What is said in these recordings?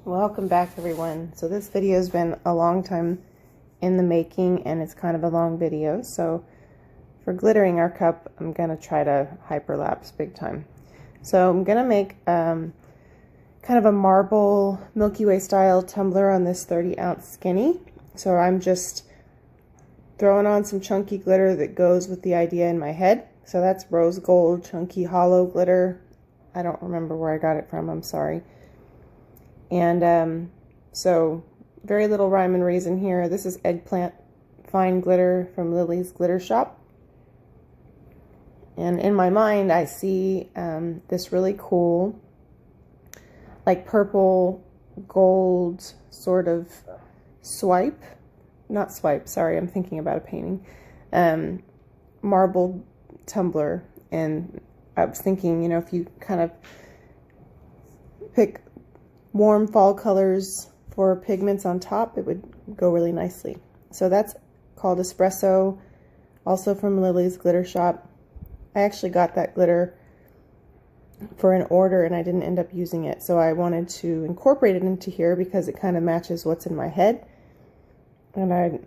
Welcome back, everyone. So this video has been a long time in the making, and it's kind of a long video. So for glittering our cup, I'm gonna try to hyperlapse big time. So I'm gonna make kind of a marble Milky Way style tumbler on this 30-ounce skinny. So I'm just throwing on some chunky glitter that goes with the idea in my head. So that's rose gold chunky hollow glitter. I don't remember where I got it from, I'm sorry. And so very little rhyme and reason here. This is eggplant fine glitter from Lily's Glitter Shop. And in my mind, I see this really cool, like purple gold sort of swipe. Not swipe, sorry, I'm thinking about a painting. Marble tumbler. And I was thinking, you know, if you kind of pick warm fall colors for pigments on top, it would go really nicely. So that's called Espresso, also from Lily's Glitter Shop. I actually got that glitter for an order and I didn't end up using it, so I wanted to incorporate it into here because it kind of matches what's in my head, and I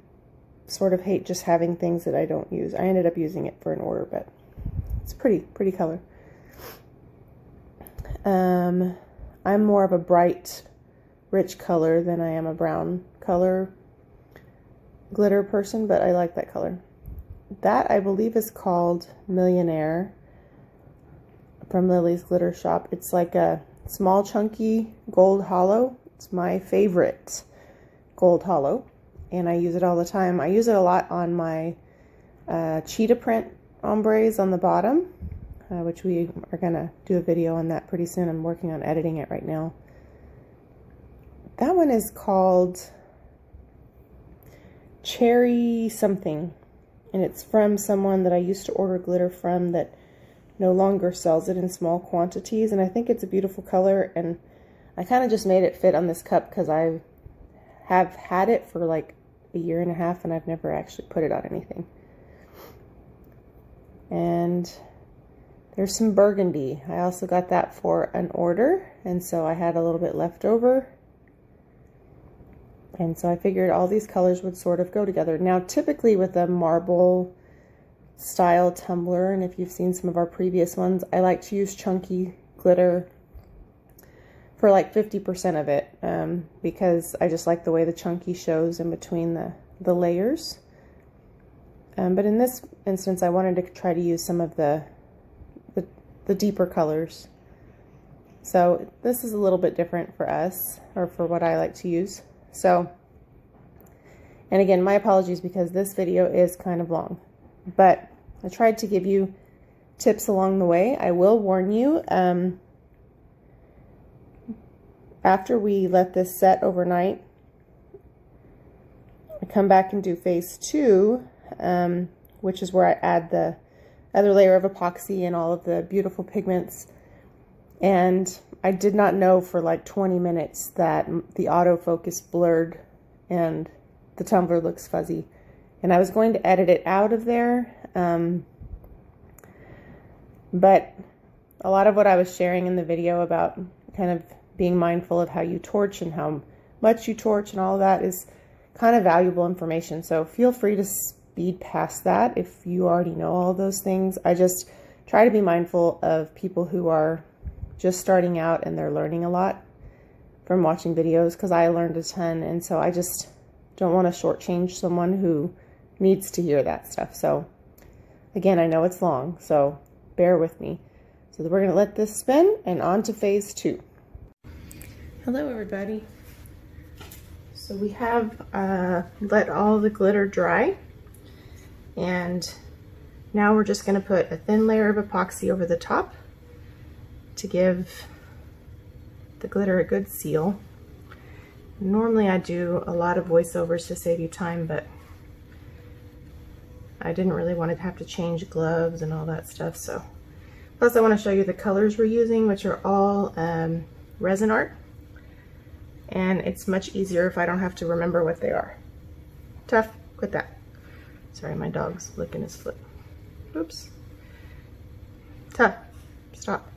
sort of hate just having things that I don't use. I ended up using it for an order, but it's pretty color. I'm more of a bright, rich color than I am a brown color glitter person, but I like that color. That, I believe, is called Millionaire from Lily's Glitter Shop. It's like a small, chunky gold hollow. It's my favorite gold hollow, and I use it all the time. I use it a lot on my cheetah print ombres on the bottom. Which we are going to do a video on that pretty soon. I'm working on editing it right now. That one is called Cherry something, and it's from someone that I used to order glitter from that no longer sells it in small quantities, and I think it's a beautiful color, and I kind of just made it fit on this cup because I have had it for like a year and a half and I've never actually put it on anything. And there's some burgundy. I also got that for an order, and so I had a little bit left over. And so I figured all these colors would sort of go together. Now, typically with a marble style tumbler, and if you've seen some of our previous ones, I like to use chunky glitter for like 50% of it, because I just like the way the chunky shows in between the layers. But in this instance, I wanted to try to use some of the deeper colors. So this is a little bit different for us, or for what I like to use. So, and again, my apologies because this video is kind of long, but I tried to give you tips along the way. I will warn you, after we let this set overnight, I come back and do phase 2, which is where I add the other layer of epoxy and all of the beautiful pigments. And I did not know for like 20 minutes that the autofocus blurred and the tumbler looks fuzzy. And I was going to edit it out of there, but a lot of what I was sharing in the video about kind of being mindful of how you torch and how much you torch and all of that is kind of valuable information. So feel free to speed past that if you already know all those things. I just try to be mindful of people who are just starting out and they're learning a lot from watching videos, because I learned a ton, and so I just don't want to shortchange someone who needs to hear that stuff. So again, I know it's long, so bear with me. So we're going to let this spin and on to phase 2. Hello everybody. So we have let all the glitter dry. And now we're just going to put a thin layer of epoxy over the top to give the glitter a good seal. Normally I do a lot of voiceovers to save you time, but I didn't really want to have to change gloves and all that stuff. So, plus I want to show you the colors we're using, which are all Rezinarte, and it's much easier if I don't have to remember what they are. Tough, quit that. Sorry, my dog's licking his foot. Oops. Tough. Stop.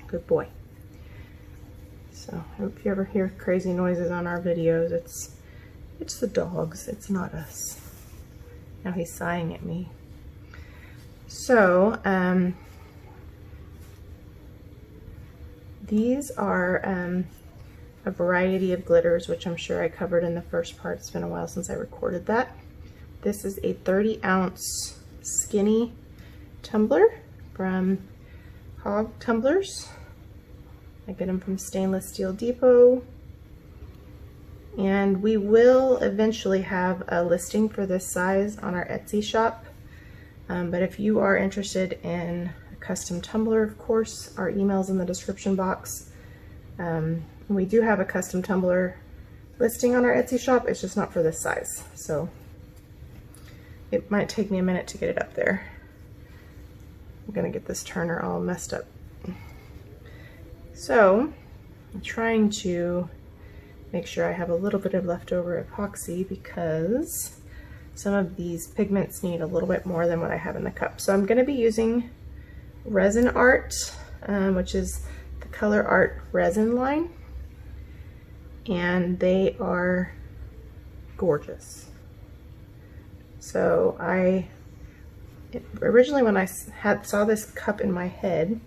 Good boy. So if you ever hear crazy noises on our videos, it's the dogs, it's not us. Now he's sighing at me. So these are a variety of glitters, which I'm sure I covered in the first part. It's been a while since I recorded that. This is a 30-ounce skinny tumbler from Hog Tumblers. I get them from Stainless Steel Depot. And we will eventually have a listing for this size on our Etsy shop. But if you are interested in a custom tumbler, of course, our email's in the description box. We do have a custom tumbler listing on our Etsy shop. It's just not for this size. So it might take me a minute to get it up there. I'm gonna get this turner all messed up. So I'm trying to make sure I have a little bit of leftover epoxy because some of these pigments need a little bit more than what I have in the cup. So I'm gonna be using Rezinarte, which is the Colourarte resin line. And they are gorgeous. So originally when I saw this cup in my head,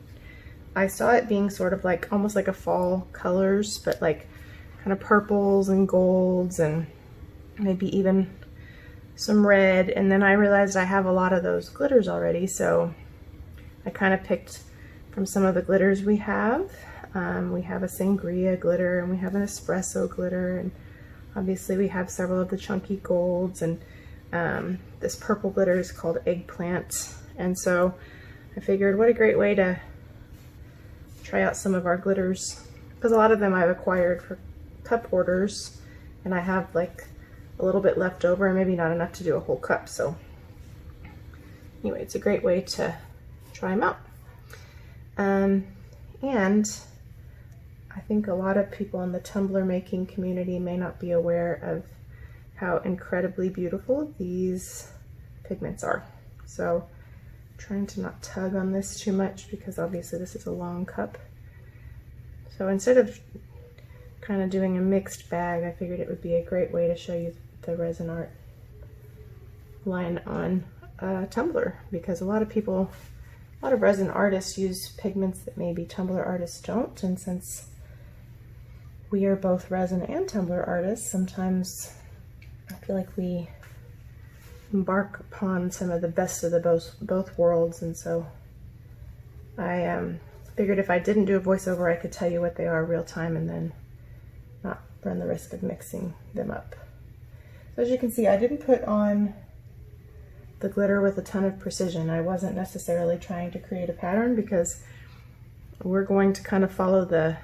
I saw it being sort of like almost like a fall colors, but like kind of purples and golds and maybe even some red. And then I realized I have a lot of those glitters already, so I kind of picked from some of the glitters we have. We have a Sangria glitter and we have an espresso glitter, and obviously we have several of the chunky golds, and this purple glitter is called Eggplant. And so I figured what a great way to try out some of our glitters, because a lot of them I've acquired for cup orders and I have like a little bit left over and maybe not enough to do a whole cup. So anyway, it's a great way to try them out. And I think a lot of people in the tumbler making community may not be aware of how incredibly beautiful these pigments are. So I'm trying to not tug on this too much because obviously this is a long cup. So instead of kind of doing a mixed bag, I figured it would be a great way to show you the Rezinarte line on a tumbler, because a lot of resin artists use pigments that maybe tumbler artists don't, and since we are both resin and tumbler artists, sometimes I feel like we embark upon some of the best of the both worlds. And so I figured if I didn't do a voiceover, I could tell you what they are real time and then not run the risk of mixing them up. So as you can see, I didn't put on the glitter with a ton of precision. I wasn't necessarily trying to create a pattern because we're going to kind of follow the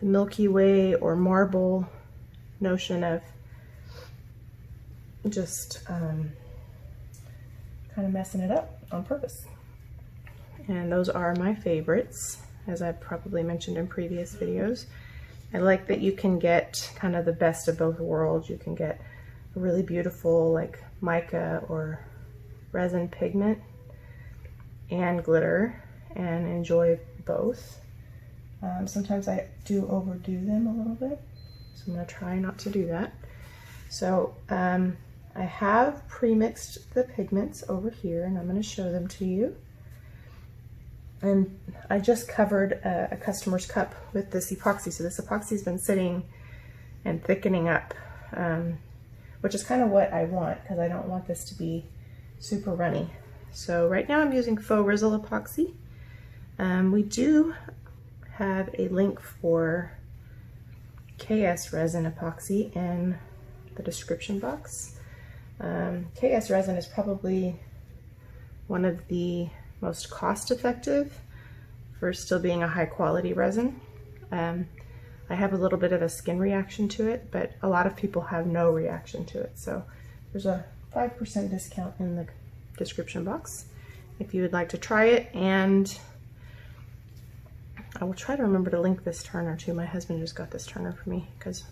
Milky Way or marble notion of just kind of messing it up on purpose. And those are my favorites, as I've probably mentioned in previous videos. I like that you can get kind of the best of both worlds. You can get a really beautiful like mica or resin pigment and glitter and enjoy both. Sometimes I do overdo them a little bit, so I'm going to try not to do that. So I have pre-mixed the pigments over here, and I'm going to show them to you. And I just covered a customer's cup with this epoxy. So this epoxy's been sitting and thickening up, which is kind of what I want, because I don't want this to be super runny. So right now I'm using faux Resin Epoxy. We do have a link for KS Resin Epoxy in the description box. KS Resin is probably one of the most cost-effective for still being a high-quality resin. I have a little bit of a skin reaction to it, but a lot of people have no reaction to it. So there's a 5% discount in the description box if you would like to try it. And I will try to remember to link this turner too. My husband just got this turner for me because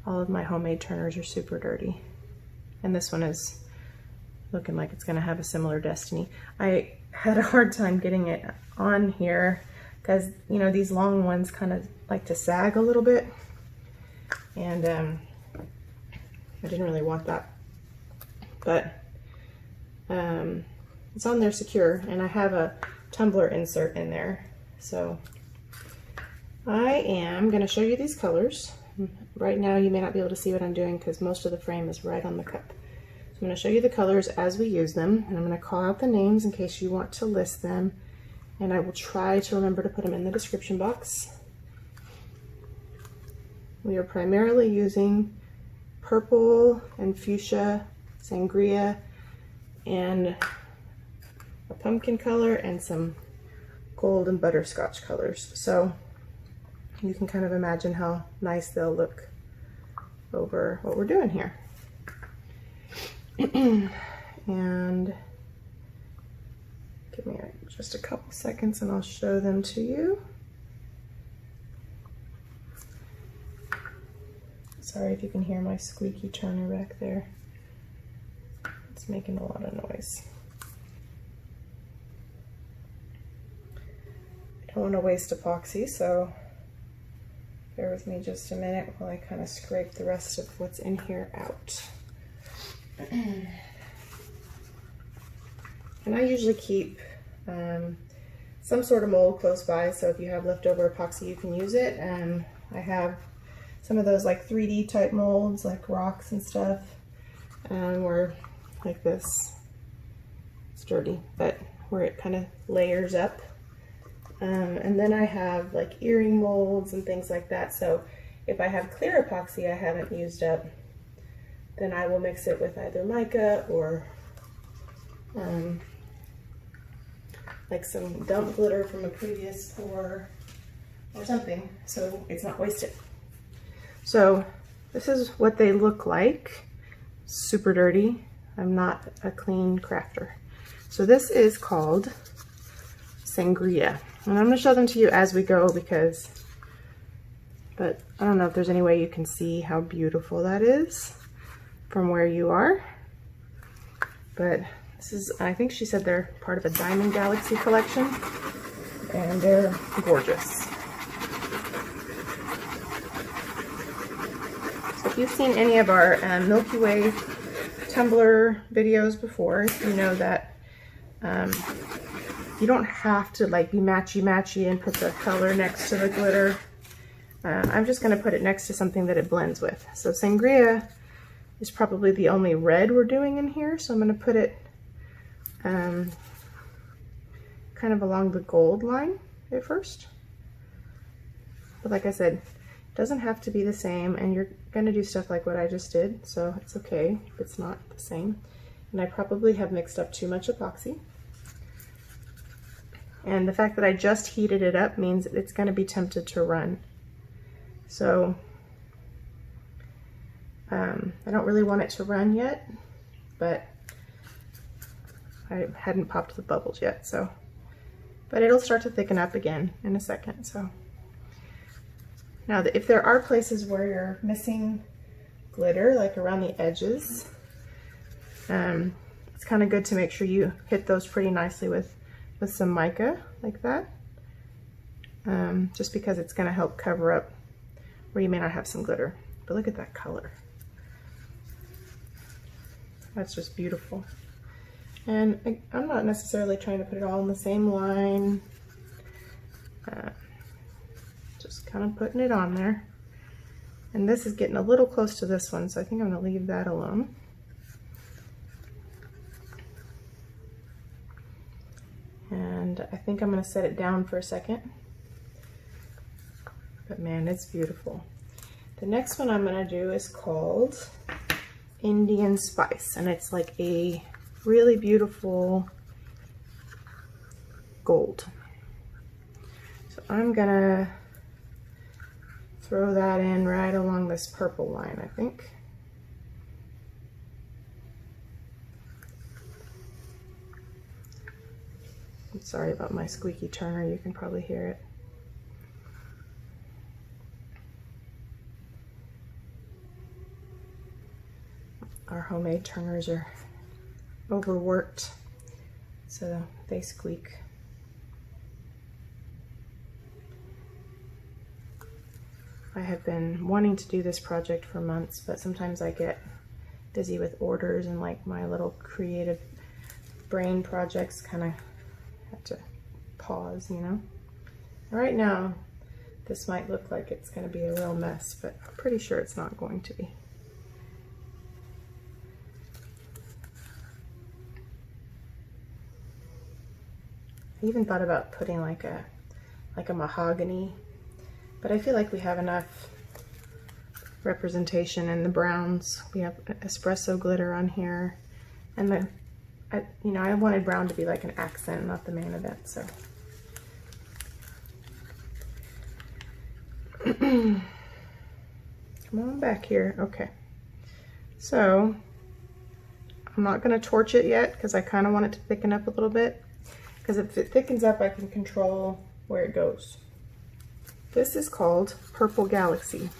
all of my homemade turners are super dirty. And this one is looking like it's gonna have a similar destiny. I had a hard time getting it on here because, you know, these long ones kind of like to sag a little bit, and I didn't really want that, but it's on there secure, and I have a tumbler insert in there. So I am going to show you these colors. Right now you may not be able to see what I'm doing because most of the frame is right on the cup. So I'm going to show you the colors as we use them, and I'm going to call out the names in case you want to list them, and I will try to remember to put them in the description box. We are primarily using purple and fuchsia, sangria, and a pumpkin color, and some gold and butterscotch colors. So you can kind of imagine how nice they'll look over what we're doing here. And give me just a couple seconds and I'll show them to you. Sorry if you can hear my squeaky turner back there. It's making a lot of noise. I don't want to waste epoxy, so bear with me just a minute while I kind of scrape the rest of what's in here out. And I usually keep some sort of mold close by, so if you have leftover epoxy you can use it. I have some of those like 3D type molds, like rocks and stuff, where like this, it's dirty, but where it kind of layers up. And then I have like earring molds and things like that. So if I have clear epoxy I haven't used up, then I will mix it with either mica or like some dump glitter from a previous pour or something, so it's not wasted. So this is what they look like. Super dirty. I'm not a clean crafter. So this is called Sangria. And I'm going to show them to you as we go but I don't know if there's any way you can see how beautiful that is from where you are. But this is, I think she said they're part of a Diamond Galaxy collection, and they're gorgeous. So if you've seen any of our Milky Way Tumbler videos before, you know that you don't have to like be matchy-matchy and put the color next to the glitter. I'm just going to put it next to something that it blends with. So Sangria is probably the only red we're doing in here, so I'm going to put it kind of along the gold line at first. But like I said, it doesn't have to be the same, and you're going to do stuff like what I just did, so it's okay if it's not the same. And I probably have mixed up too much epoxy. And the fact that I just heated it up means it's going to be tempted to run. So I don't really want it to run yet, but I hadn't popped the bubbles yet, so. But it'll start to thicken up again in a second. So now, if there are places where you're missing glitter, like around the edges, it's kind of good to make sure you hit those pretty nicely with some mica like that, just because it's going to help cover up where you may not have some glitter. But look at that color. That's just beautiful. And I'm not necessarily trying to put it all in the same line. Just kind of putting it on there. And this is getting a little close to this one, so I think I'm going to leave that alone. And I think I'm going to set it down for a second. But man, it's beautiful. The next one I'm going to do is called Indian Spice, and it's like a really beautiful gold. So I'm going to throw that in right along this purple line, I think. I'm sorry about my squeaky turner, you can probably hear it. Our homemade turners are overworked, so they squeak. have been wanting to do this project for months, but sometimes I get busy with orders and like my little creative brain projects kind of have to pause, you know. Right now, this might look like it's going to be a real mess, but I'm pretty sure it's not going to be. I even thought about putting like a mahogany, but I feel like we have enough representation in the browns. We have espresso glitter on here, and I wanted brown to be like an accent, not the main event, so. Come on back here. Okay, so I'm not going to torch it yet because I kind of want it to thicken up a little bit, because if it thickens up I can control where it goes. This is called Purple Galaxy.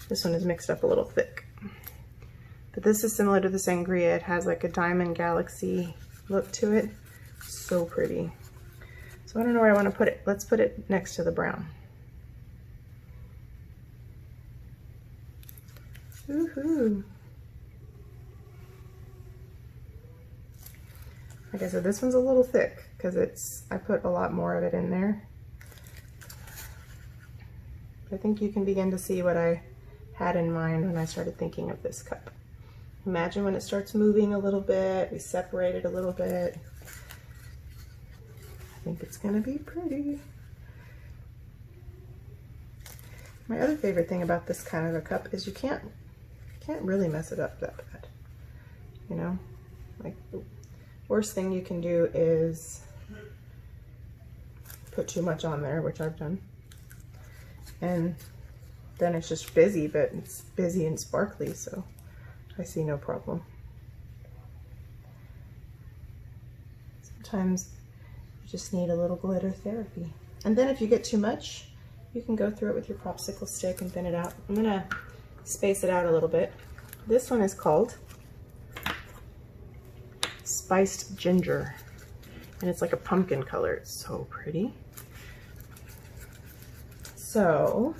This one is mixed up a little thick, but this is similar to the Sangria. It has like a diamond galaxy look to it. So pretty. So I don't know where I want to put it. Let's put it next to the brown. Woohoo! Like I said, this one's a little thick because I put a lot more of it in there. But I think you can begin to see what I had in mind when I started thinking of this cup. Imagine when it starts moving a little bit, we separate it a little bit. I think it's gonna be pretty. My other favorite thing about this kind of a cup is you can't really mess it up that bad. You know, like the worst thing you can do is put too much on there, which I've done. And then it's just busy, but it's busy and sparkly, so I see no problem. Sometimes you just need a little glitter therapy. And then if you get too much, you can go through it with your popsicle stick and thin it out. I'm gonna space it out a little bit. This one is called Spiced Ginger, and it's like a pumpkin color. It's so pretty. So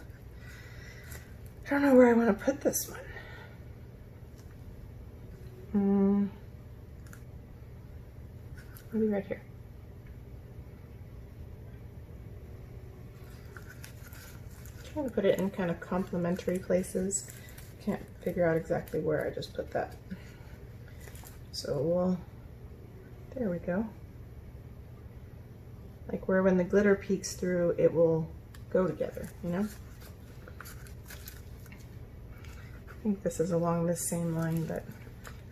I don't know where I want to put this one. Maybe right here. I'm trying to put it in kind of complementary places. Can't figure out exactly where I just put that. So there we go. Like where when the glitter peeks through, it will go together, you know? I think this is along this same line, but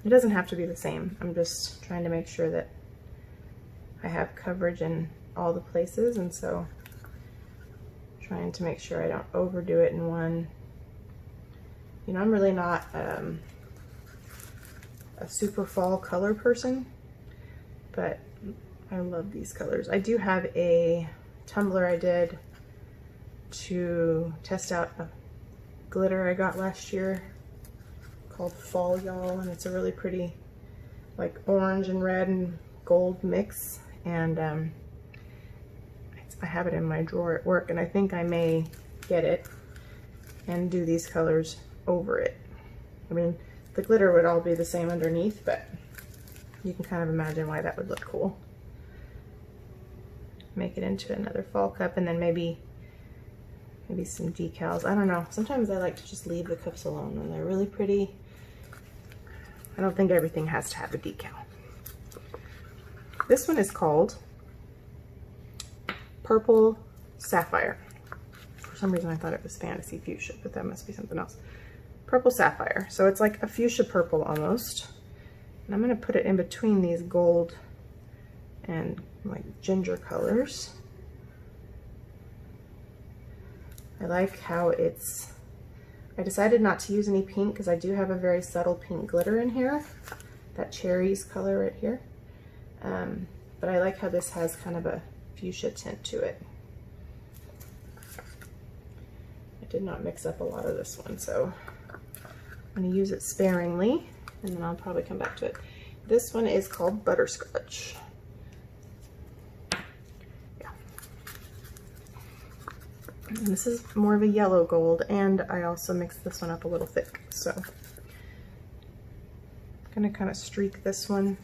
it doesn't have to be the same. I'm just trying to make sure that I have coverage in all the places, and so trying to make sure I don't overdo it in one. You know, I'm really not a super fall color person, but I love these colors. I do have a tumbler I did to test out a glitter I got last year called Fall Y'all, and it's a really pretty like orange and red and gold mix, and I have it in my drawer at work, and I think I may get it and do these colors over it. I mean, the glitter would all be the same underneath, but you can kind of imagine why that would look cool. Make it into another fall cup, and then maybe some decals. I don't know. Sometimes I like to just leave the cups alone when they're really pretty. I don't think everything has to have a decal. This one is called Purple Sapphire. For some reason I thought it was Fantasy Fuchsia, but that must be something else. Purple Sapphire. So it's like a fuchsia purple almost. And I'm going to put it in between these gold and like ginger colors. I like how it's, I decided not to use any pink because I do have a very subtle pink glitter in here, that cherries color right here. But I like how this has kind of a fuchsia tint to it. I did not mix up a lot of this one, so I'm going to use it sparingly, and then I'll probably come back to it. This one is called Butterscotch. Yeah. And this is more of a yellow gold, and I also mixed this one up a little thick. So I'm gonna kind of streak this one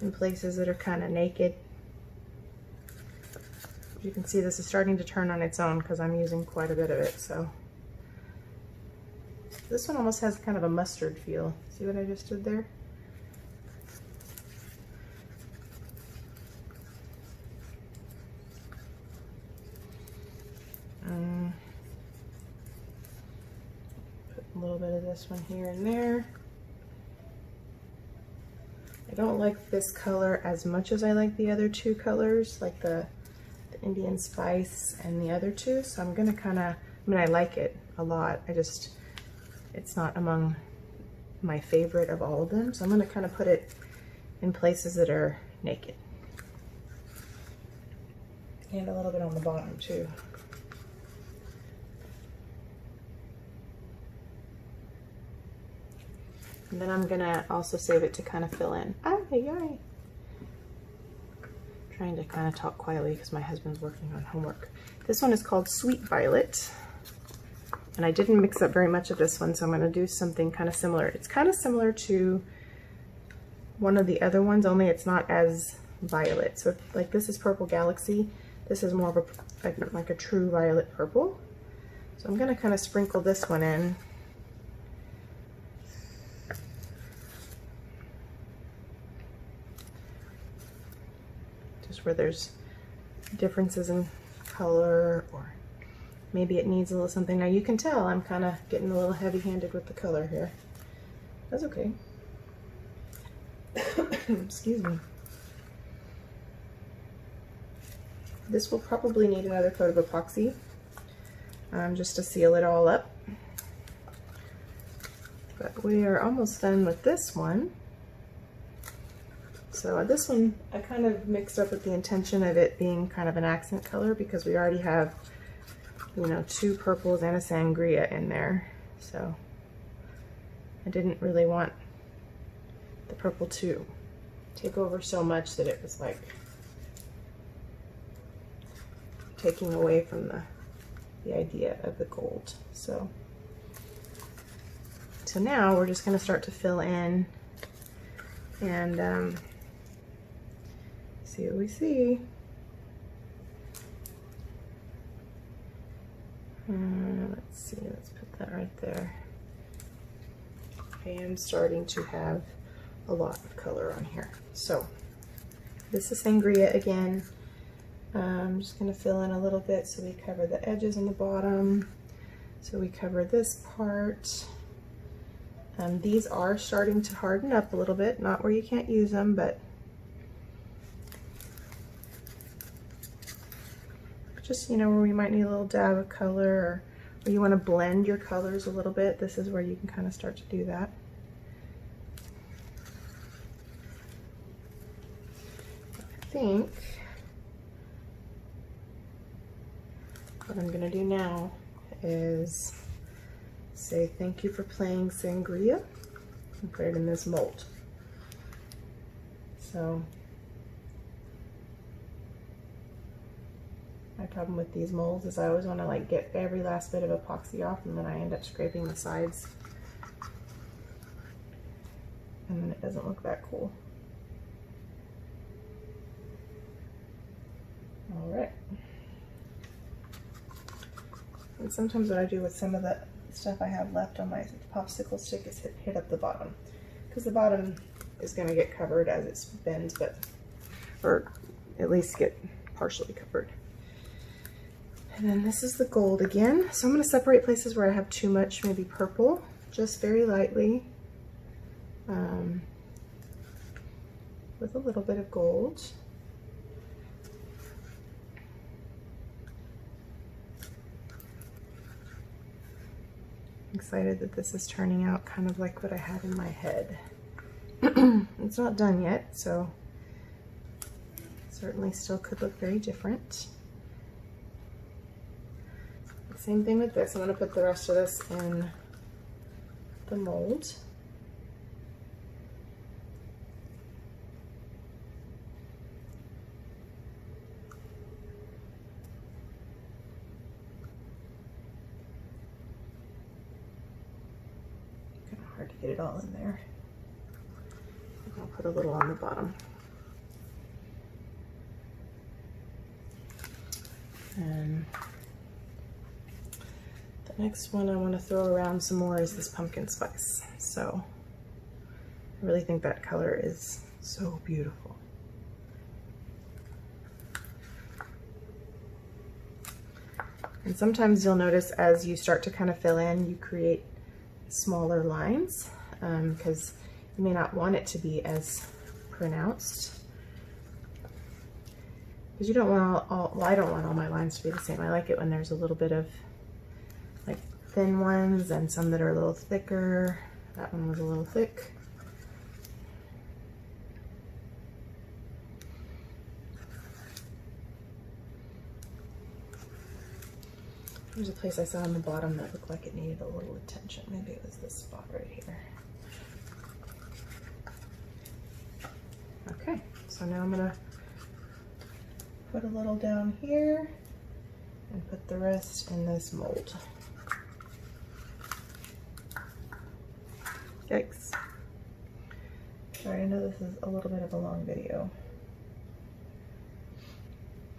in places that are kind of naked. You can see this is starting to turn on its own because I'm using quite a bit of it. So this one almost has kind of a mustard feel. See what I just did there? Put a little bit of this one here and there. I don't like this color as much as I like the other two colors, like the Indian Spice and the other two. So I'm gonna kind of, I mean, I like it a lot. It's not among my favorite of all of them. So I'm gonna kind of put it in places that are naked. And a little bit on the bottom too. And then I'm gonna also save it to kind of fill in. Ay. Trying to kind of talk quietly because my husband's working on homework. This one is called Sweet Violet. And I didn't mix up very much of this one, so I'm gonna do something kind of similar. It's kind of similar to one of the other ones, only it's not as violet. So like this is Purple Galaxy. This is more of a, like a true violet purple. So I'm gonna kind of sprinkle this one in. Just where there's differences in color, or maybe it needs a little something. Now you can tell I'm kind of getting a little heavy-handed with the color here. That's okay. Excuse me. This will probably need another coat of epoxy just to seal it all up. But we are almost done with this one. So this one I kind of mixed up with the intention of it being kind of an accent color because we already have, you know, two purples and a sangria in there. So I didn't really want the purple to take over so much that it was like taking away from the idea of the gold. So now we're just going to start to fill in and see what we see. Let's see, let's put that right there. I am starting to have a lot of color on here. So this is Sangria again. I'm just going to fill in a little bit so we cover the edges on the bottom. So we cover this part. These are starting to harden up a little bit, not where you can't use them, but just, you know, where we might need a little dab of color, or you want to blend your colors a little bit. This is where you can kind of start to do that. I think what I'm going to do now is say thank you for playing Sangria and put it in this mold. So my problem with these molds is I always want to like get every last bit of epoxy off, and then I end up scraping the sides and then it doesn't look that cool. All right. And sometimes what I do with some of the stuff I have left on my popsicle stick is hit up the bottom, because the bottom is going to get covered as it bends, but or at least get partially covered. And then this is the gold again. So I'm going to separate places where I have too much, maybe purple, just very lightly, with a little bit of gold. Excited that this is turning out kind of like what I had in my head. It's not done yet, so certainly still could look very different. Same thing with this. I'm going to put the rest of this in the mold. hard to get it all in there. I'll put a little on the bottom. And the next one I want to throw around some more is this pumpkin spice. So I really think that color is so beautiful. And sometimes you'll notice as you start to kind of fill in, you create smaller lines because you may not want it to be as pronounced. Because you don't want well, I don't want all my lines to be the same. I like it when there's a little bit of like thin ones and some that are a little thicker. That one was a little thick. There's a place I saw on the bottom that looked like it needed a little attention. Maybe it was this spot right here. Okay, so now I'm gonna put a little down here and put the rest in this mold. Yikes. Sorry, I know this is a little bit of a long video,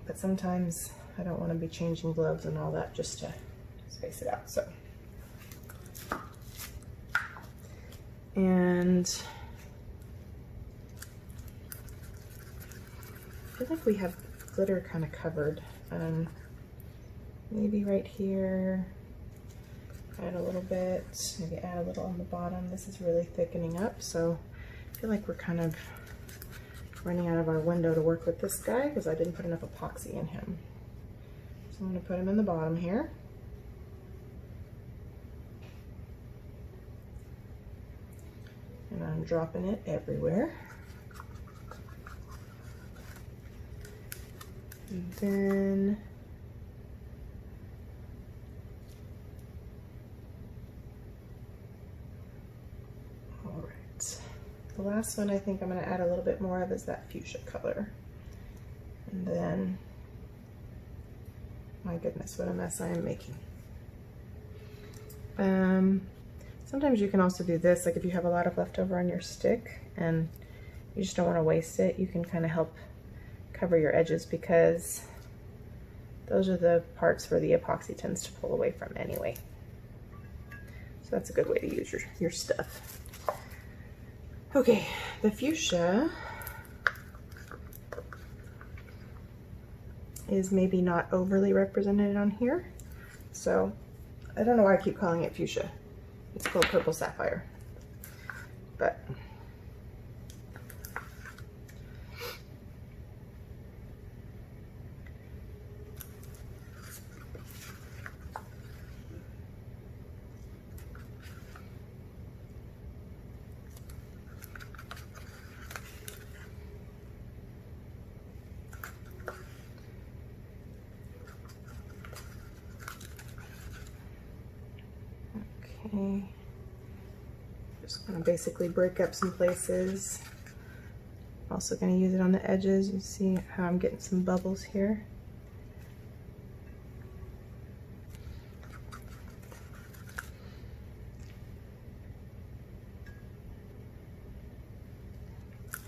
but sometimes I don't want to be changing gloves and all that just to space it out. So, and I feel like we have glitter kind of covered. Maybe right here, add a little bit, maybe add a little on the bottom. This is really thickening up, so I feel like we're kind of running out of our window to work with this guy because I didn't put enough epoxy in him. So I'm going to put him in the bottom here. And I'm dropping it everywhere. And then all right. The last one I think I'm going to add a little bit more of is that fuchsia color. And then, my goodness, what a mess I am making. Sometimes you can also do this, like if you have a lot of leftover on your stick and you just don't want to waste it, you can kind of help cover your edges because those are the parts where the epoxy tends to pull away from anyway. So that's a good way to use your stuff. Okay, the fuchsia is maybe not overly represented on here. So I don't know why I keep calling it fuchsia. It's called purple sapphire. But okay, just going to basically break up some places. Also going to use it on the edges. You see how I'm getting some bubbles here.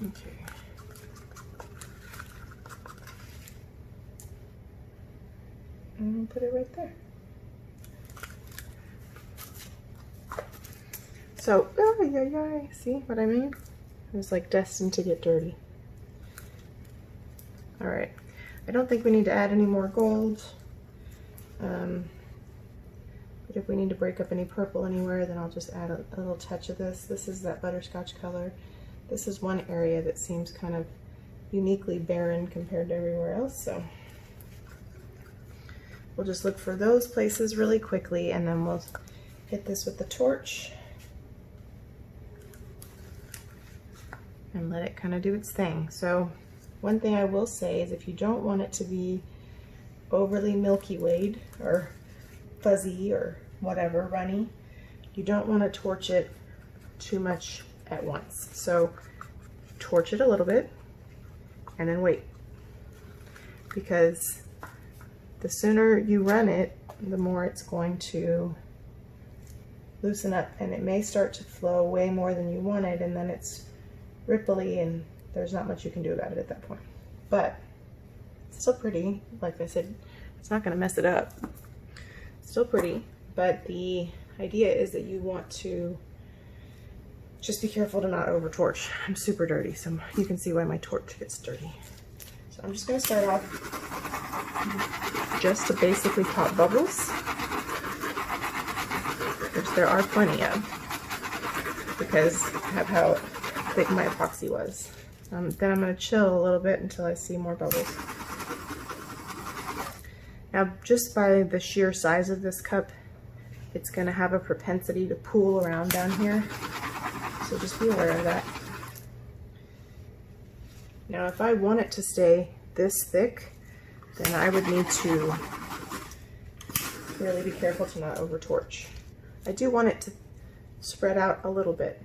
Okay. And I'll put it right there. So, see what I mean? It was like destined to get dirty. All right, I don't think we need to add any more gold. But if we need to break up any purple anywhere, then I'll just add a little touch of this. This is that butterscotch color. This is one area that seems kind of uniquely barren compared to everywhere else, so we'll just look for those places really quickly, and then we'll hit this with the torch and let it kind of do its thing. So one thing I will say is if you don't want it to be overly Milky Way'd or fuzzy or whatever, runny, you don't want to torch it too much at once. So torch it a little bit and then wait, because the sooner you run it, the more it's going to, loosen up, and it may start to flow way more than you wanted, and then it's ripply and there's not much you can do about it at that point. But it's still pretty. Like I said, it's not gonna mess it up. It's still pretty, but the idea is that you want to just be careful to not over torch. I'm super dirty, so you can see why my torch gets dirty. So I'm just gonna start off just to basically pop bubbles, which there are plenty of because of how thick my epoxy was. Then I'm gonna chill a little bit until I see more bubbles. Now, just by the sheer size of this cup, it's gonna have a propensity to pool around down here. So just be aware of that. Now, if I want it to stay this thick, then I would need to really be careful to not over torch. I do want it to spread out a little bit,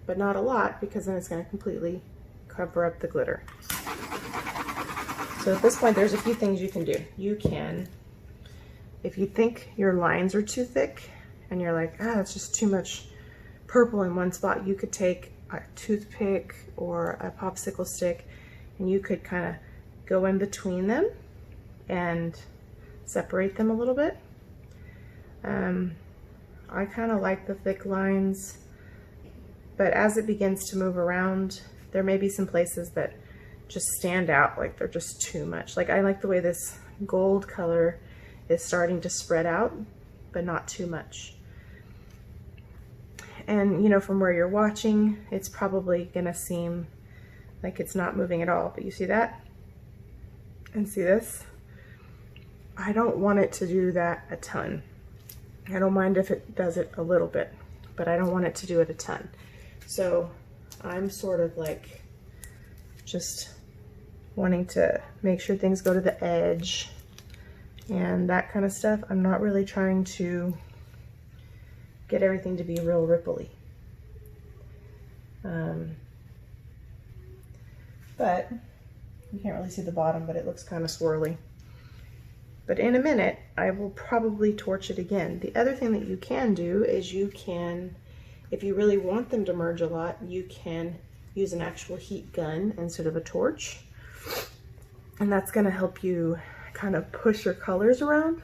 but not a lot, because then it's going to completely cover up the glitter. So at this point, there's a few things you can do. You can, if you think your lines are too thick and you're like, it's just too much purple in one spot, you could take a toothpick or a popsicle stick and you could kind of go in between them and separate them a little bit. I kind of like the thick lines, but as it begins to move around, there may be some places that just stand out, like they're just too much. Like I like the way this gold color is starting to spread out, but not too much. And you know, from where you're watching, it's probably gonna seem like it's not moving at all, but you see that? And see this? I don't want it to do that a ton. I don't mind if it does it a little bit, but I don't want it to do it a ton. So I'm sort of like just wanting to make sure things go to the edge and that kind of stuff. I'm not really trying to get everything to be real ripply. But you can't really see the bottom, but it looks kind of swirly. But in a minute, I will probably torch it again. The other thing that you can do is you can, if you really want them to merge a lot, you can use an actual heat gun instead of a torch. And that's gonna help you kind of push your colors around.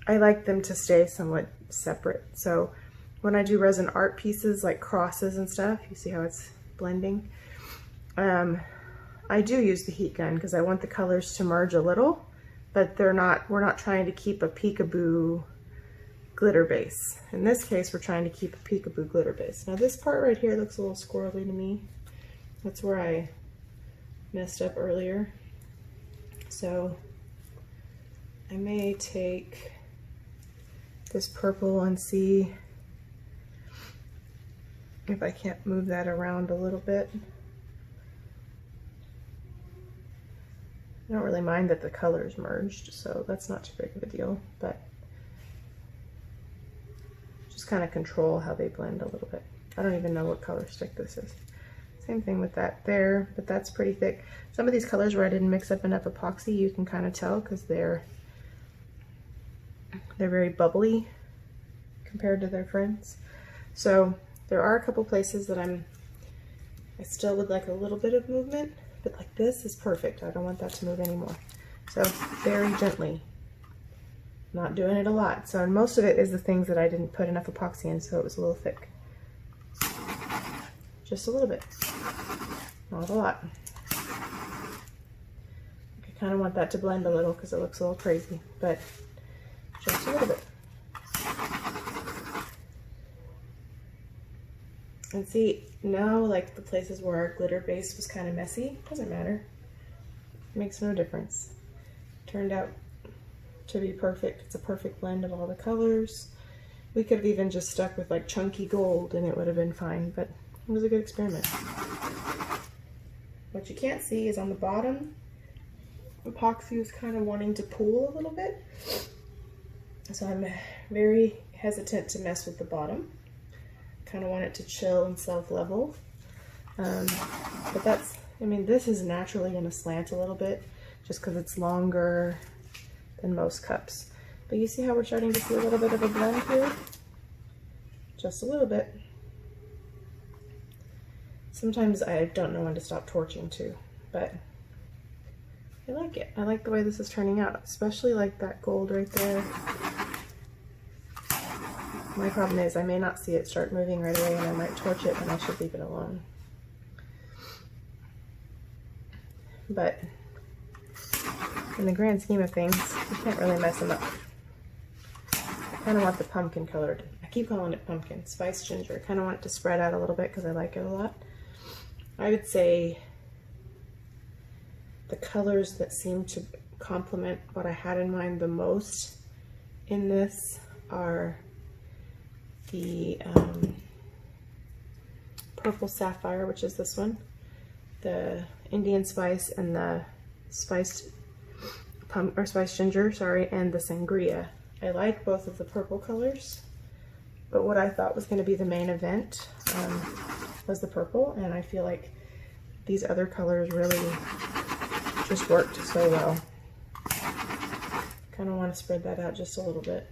I like them to stay somewhat separate. So when I do resin art pieces like crosses and stuff, you see how it's blending? I do use the heat gun because I want the colors to merge a little, but we're not trying to keep a peekaboo glitter base. In this case, we're trying to keep a peekaboo glitter base. Now this part right here looks a little squirrely to me. That's where I messed up earlier. So I may take this purple and see if I can't move that around a little bit. I don't really mind that the colors merged, so that's not too big of a deal, but just kind of control how they blend a little bit. I don't even know what color stick this is. Same thing with that there, but that's pretty thick. Some of these colors where I didn't mix up enough epoxy, you can kind of tell because they're very bubbly compared to their friends. So there are a couple places that I still would like a little bit of movement, but like this is perfect. I don't want that to move anymore. So very gently, not doing it a lot. So most of it is the things that I didn't put enough epoxy in, so it was a little thick. Just a little bit, not a lot. I kind of want that to blend a little because it looks a little crazy, but just a little bit. And see, now like the places where our glitter base was kind of messy, doesn't matter. It makes no difference. Turned out to be perfect. It's a perfect blend of all the colors. We could have even just stuck with like chunky gold and it would have been fine, but it was a good experiment. What you can't see is on the bottom, epoxy is kind of wanting to pool a little bit. So I'm very hesitant to mess with the bottom. Kind of want it to chill and self-level. But that's, I mean, this is naturally going to slant a little bit just because it's longer than most cups. But you see how we're starting to see a little bit of a blend here? just a little bit. Sometimes I don't know when to stop torching too, but I like it. I like the way this is turning out, especially like that gold right there. My problem is I may not see it start moving right away and I might torch it and I should leave it alone. But in the grand scheme of things, you can't really mess them up. I kind of want the pumpkin colored. I keep calling it pumpkin, spiced ginger. I kind of want it to spread out a little bit because I like it a lot. I would say the colors that seem to complement what I had in mind the most in this are the purple sapphire, which is this one, the Indian spice, and the spiced spiced ginger, sorry, and the sangria. I like both of the purple colors, but what I thought was going to be the main event was the purple, and I feel like these other colors really just worked so well. Kind of want to spread that out just a little bit.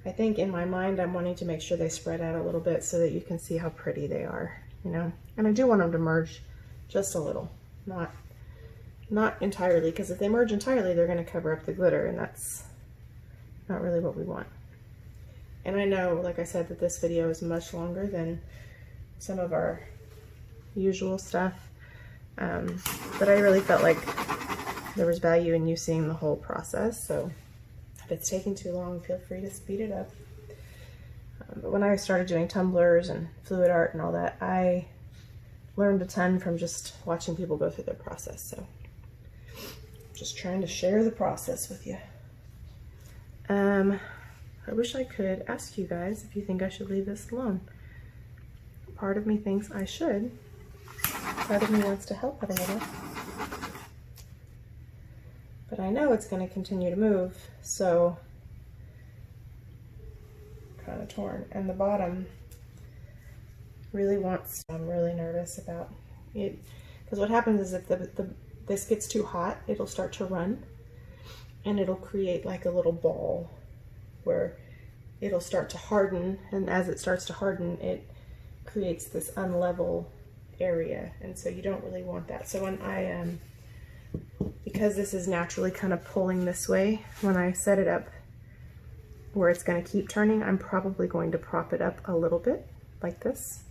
I think in my mind I'm wanting to make sure they spread out a little bit so that you can see how pretty they are, you know? And I do want them to merge just a little, not entirely, because if they merge entirely they're going to cover up the glitter, and that's not really what we want. And I know, like I said, that this video is much longer than some of our usual stuff, but I really felt like there was value in you seeing the whole process, so if it's taking too long, feel free to speed it up. But when I started doing tumblers and fluid art and all that, I learned a ton from just watching people go through their process, so just trying to share the process with you. I wish I could ask you guys if you think I should leave this alone. Part of me thinks I should. Part of me wants to help it a little. But I know it's going to continue to move, so kind of torn. And the bottom really wants, I'm really nervous about it, because what happens is if this gets too hot, it'll start to run, and it'll create like a little ball where it'll start to harden, and as it starts to harden, it creates this unlevel area, and so you don't really want that. So when I because this is naturally kind of pulling this way, when I set it up where it's going to keep turning, I'm probably going to prop it up a little bit like this,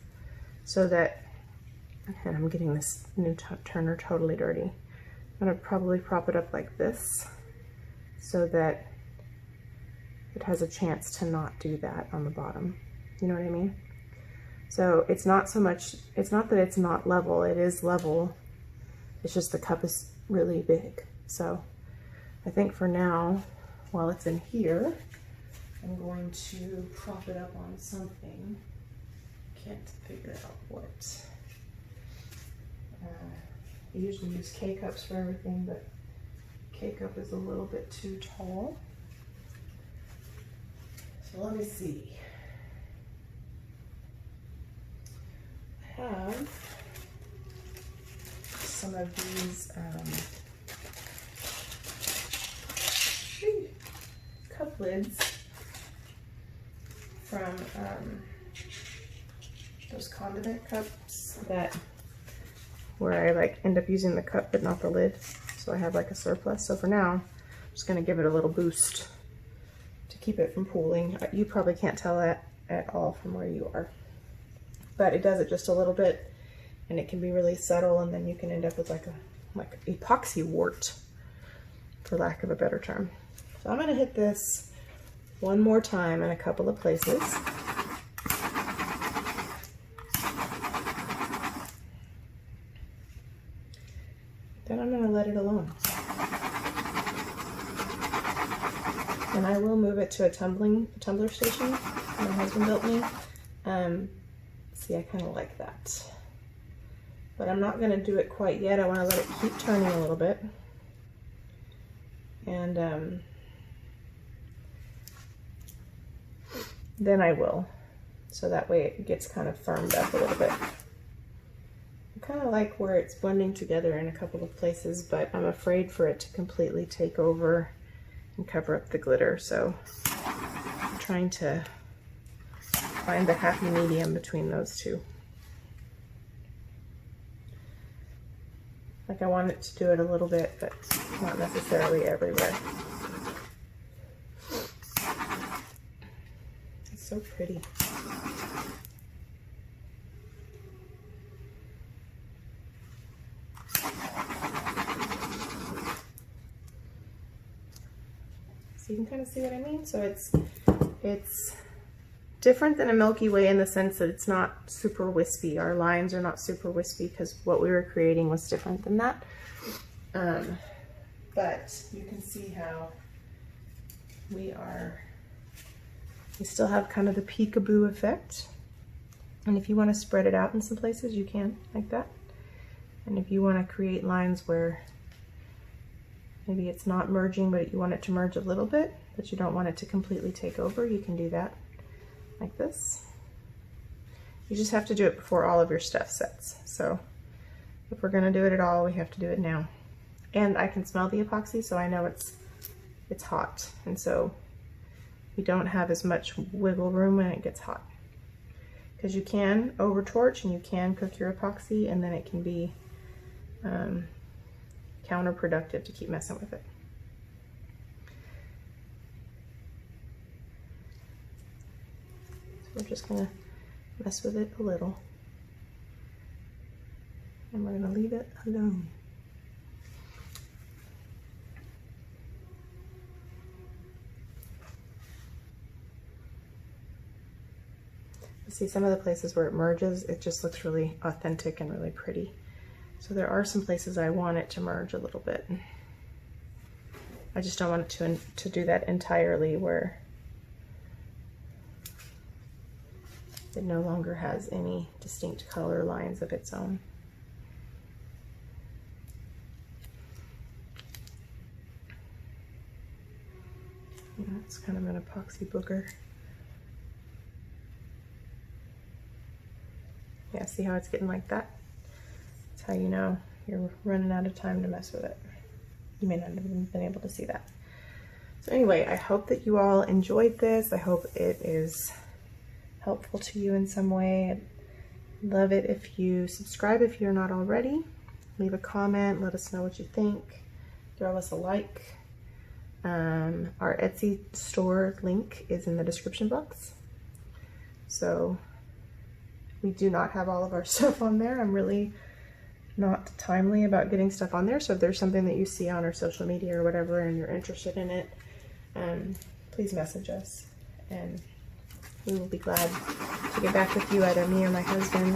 so that, and I'm getting this new turner totally dirty, I'm going to probably prop it up like this so that it has a chance to not do that on the bottom. You know what I mean? So it's not so much, it's not that it's not level, it is level, it's just the cup is really big. So I think for now, while it's in here, I'm going to prop it up on something. Can't figure out what. I usually use K-cups for everything, but K-cup is a little bit too tall. So let me see. I have some of these cup lids from those condiment cups that where I like end up using the cup but not the lid, so I have like a surplus. So for now, I'm just going to give it a little boost to keep it from pooling. You probably can't tell that at all from where you are, but it does it just a little bit, and it can be really subtle, and then you can end up with like epoxy wart, for lack of a better term. So I'm going to hit this one more time in a couple of places. Then I'm going to let it alone. And I will move it to a tumbler station my husband built me. See, I kind of like that. But I'm not going to do it quite yet. I want to let it keep turning a little bit. And then I will. So that way it gets kind of firmed up a little bit. I kind of like where it's blending together in a couple of places, but I'm afraid for it to completely take over and cover up the glitter. So I'm trying to find the happy medium between those two. Like I want it to do it a little bit, but not necessarily everywhere. It's so pretty. So you can kind of see what I mean? So it's different than a Milky Way in the sense that it's not super wispy. Our lines are not super wispy because what we were creating was different than that. But you can see how we still have kind of the peekaboo effect. And if you want to spread it out in some places, you can, like that. And if you want to create lines where maybe it's not merging, but you want it to merge a little bit, but you don't want it to completely take over, you can do that like this. You just have to do it before all of your stuff sets. So if we're gonna do it at all, we have to do it now. And I can smell the epoxy, so I know it's hot. And so we don't have as much wiggle room when it gets hot. Because you can over torch and you can cook your epoxy, and then it can be counterproductive to keep messing with it. So we're just gonna mess with it a little, and we're gonna leave it alone. See, some of the places where it merges, it just looks really authentic and really pretty. So there are some places I want it to merge a little bit. I just don't want it to do that entirely where it no longer has any distinct color lines of its own. Yeah, it's kind of an epoxy booger. Yeah, see how it's getting like that? That's how you know you're running out of time to mess with it. You may not have even been able to see that. So anyway, I hope that you all enjoyed this. I hope it is helpful to you in some way. I'd love it if you subscribe if you're not already. Leave a comment, let us know what you think. Throw us a like. Our Etsy store link is in the description box. So we do not have all of our stuff on there. I'm really not timely about getting stuff on there. So if there's something that you see on our social media or whatever and you're interested in it, please message us and we will be glad to get back with you, either me or my husband.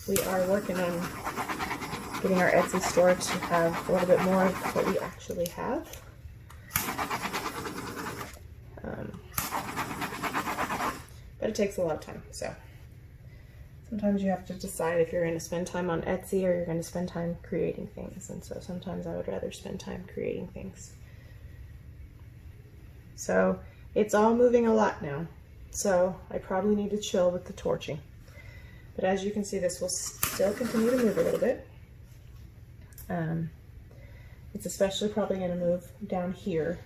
We are working on getting our Etsy store to have a little bit more of what we actually have. But it takes a lot of time, so sometimes you have to decide if you're going to spend time on Etsy or you're going to spend time creating things. And so sometimes I would rather spend time creating things. So it's all moving a lot now. So I probably need to chill with the torching. But as you can see, this will still continue to move a little bit. It's especially probably going to move down here.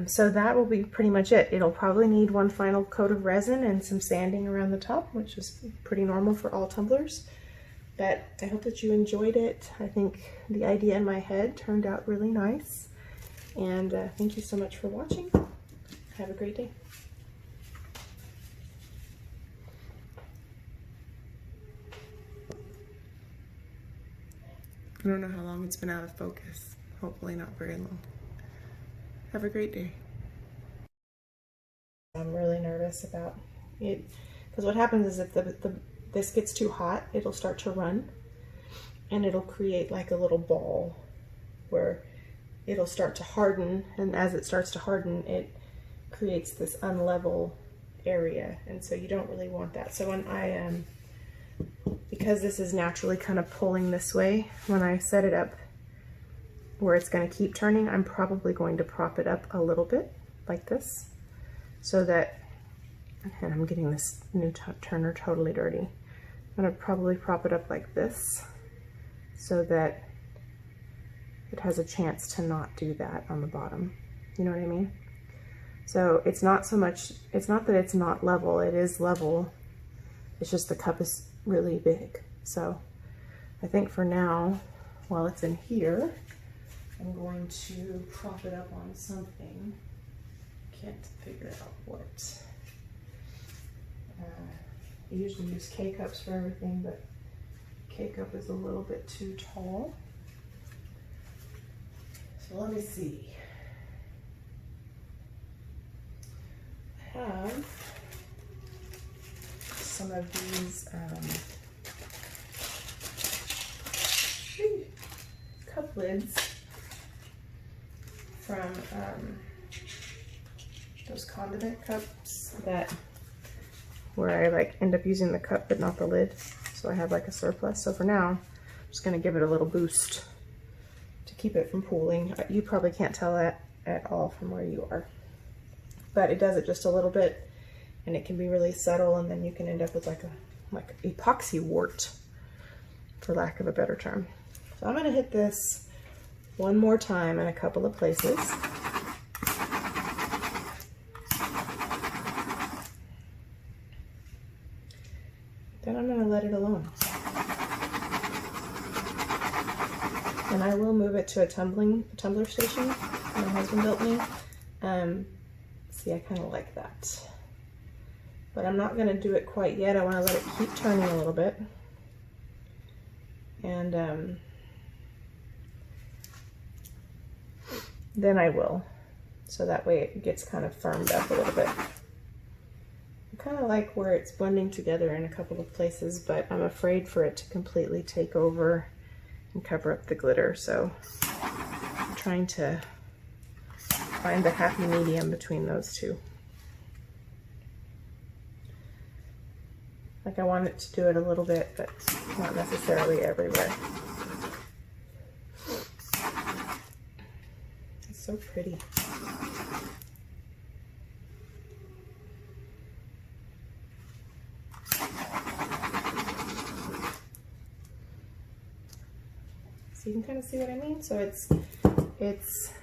So that will be pretty much it. It'll probably need one final coat of resin and some sanding around the top, which is pretty normal for all tumblers. But I hope that you enjoyed it. I think the idea in my head turned out really nice. And thank you so much for watching. Have a great day. I don't know how long it's been out of focus. Hopefully not very long. Have a great day. I'm really nervous about it because what happens is if this gets too hot, it'll start to run and it'll create like a little ball where it'll start to harden, and as it starts to harden, it creates this unlevel area, and so you don't really want that. So when I because this is naturally kind of pulling this way, when I set it up where it's going to keep turning, I'm probably going to prop it up a little bit like this, so that, and I'm getting this new turner totally dirty. I'm going to probably prop it up like this so that it has a chance to not do that on the bottom. You know what I mean? So it's not so much, it's not that it's not level, it is level. It's just the cup is really big. So I think for now, while it's in here, I'm going to prop it up on something. Can't figure out what. I usually use K-cups for everything, but K-cup is a little bit too tall. So let me see. I have some of these cup lids from those condiment cups that where I like end up using the cup but not the lid, so I have like a surplus. So for now, I'm just gonna give it a little boost to keep it from pooling. You probably can't tell that at all from where you are, but it does it just a little bit, and it can be really subtle, and then you can end up with like epoxy wart, for lack of a better term. So I'm gonna hit this one more time in a couple of places. Then I'm gonna let it alone. And I will move it to a tumbler station my husband built me. See, I kind of like that. But I'm not gonna do it quite yet. I wanna let it keep turning a little bit. And then I will. So that way it gets kind of firmed up a little bit. I kind of like where it's blending together in a couple of places, but I'm afraid for it to completely take over and cover up the glitter. So I'm trying to find the happy medium between those two. Like I want it to do it a little bit, but not necessarily everywhere. It's so pretty. So you can kind of see what I mean? So it's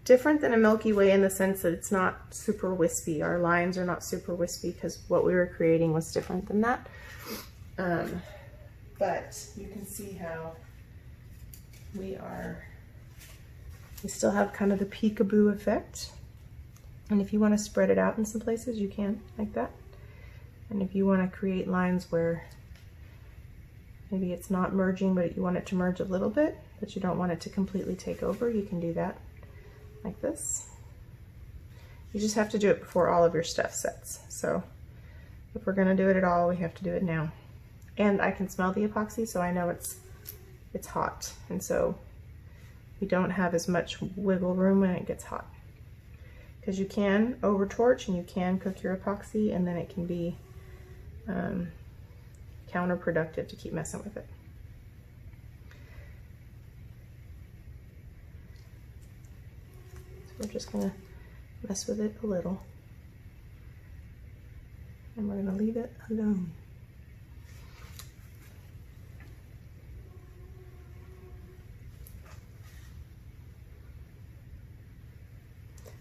different than a Milky Way in the sense that it's not super wispy. Our lines are not super wispy because what we were creating was different than that. But you can see how we still have kind of the peekaboo effect. And if you want to spread it out in some places, you can, like that. And if you want to create lines where maybe it's not merging, but you want it to merge a little bit, but you don't want it to completely take over, you can do that. Like this. You just have to do it before all of your stuff sets. So if we're gonna do it at all, we have to do it now. And I can smell the epoxy, so I know it's hot. And so we don't have as much wiggle room when it gets hot. Because you can over torch and you can cook your epoxy, and then it can be counterproductive to keep messing with it. We're just gonna mess with it a little, and we're gonna leave it alone.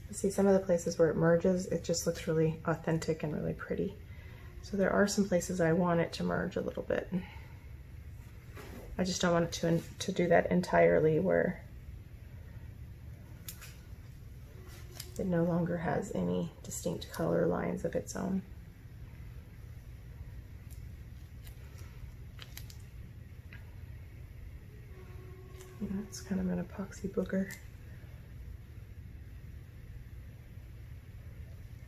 You see some of the places where it merges, it just looks really authentic and really pretty. So there are some places I want it to merge a little bit. I just don't want it to do that entirely where it no longer has any distinct color lines of its own. Yeah, it's kind of an epoxy booger.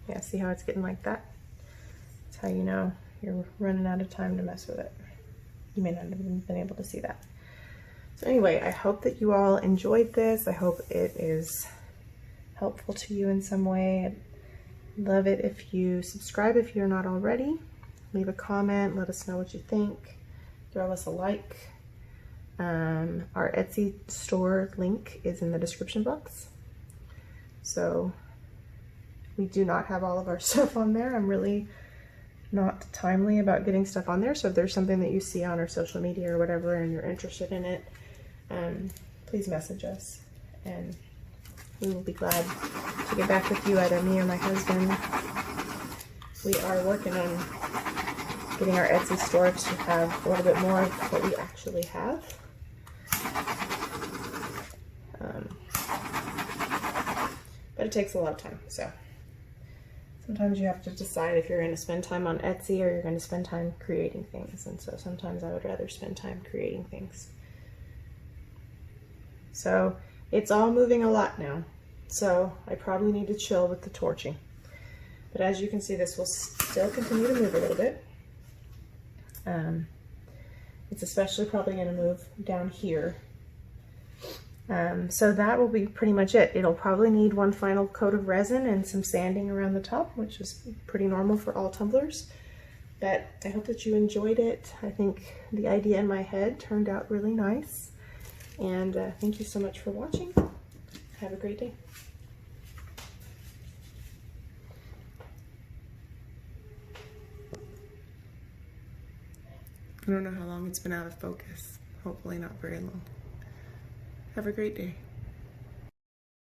Yeah, see how it's getting like that? That's how you know you're running out of time to mess with it. You may not have even been able to see that. So anyway, I hope that you all enjoyed this. I hope it is helpful to you in some way. I'd love it if you subscribe if you're not already. Leave a comment, let us know what you think. Throw us a like. Our Etsy store link is in the description box. So we do not have all of our stuff on there. I'm really not timely about getting stuff on there. So if there's something that you see on our social media or whatever and you're interested in it, please message us and we will be glad to to get back with you, either me or my husband. We are working on getting our Etsy store to have a little bit more of what we actually have. But it takes a lot of time, so sometimes you have to decide if you're going to spend time on Etsy or you're going to spend time creating things, and so sometimes I would rather spend time creating things. So it's all moving a lot now, so I probably need to chill with the torching. But as you can see, this will still continue to move a little bit. It's especially probably going to move down here. So that will be pretty much it. It'll probably need one final coat of resin and some sanding around the top, which is pretty normal for all tumblers. But I hope that you enjoyed it. I think the idea in my head turned out really nice. And thank you so much for watching. Have a great day. I don't know how long it's been out of focus. Hopefully not very long. Have a great day.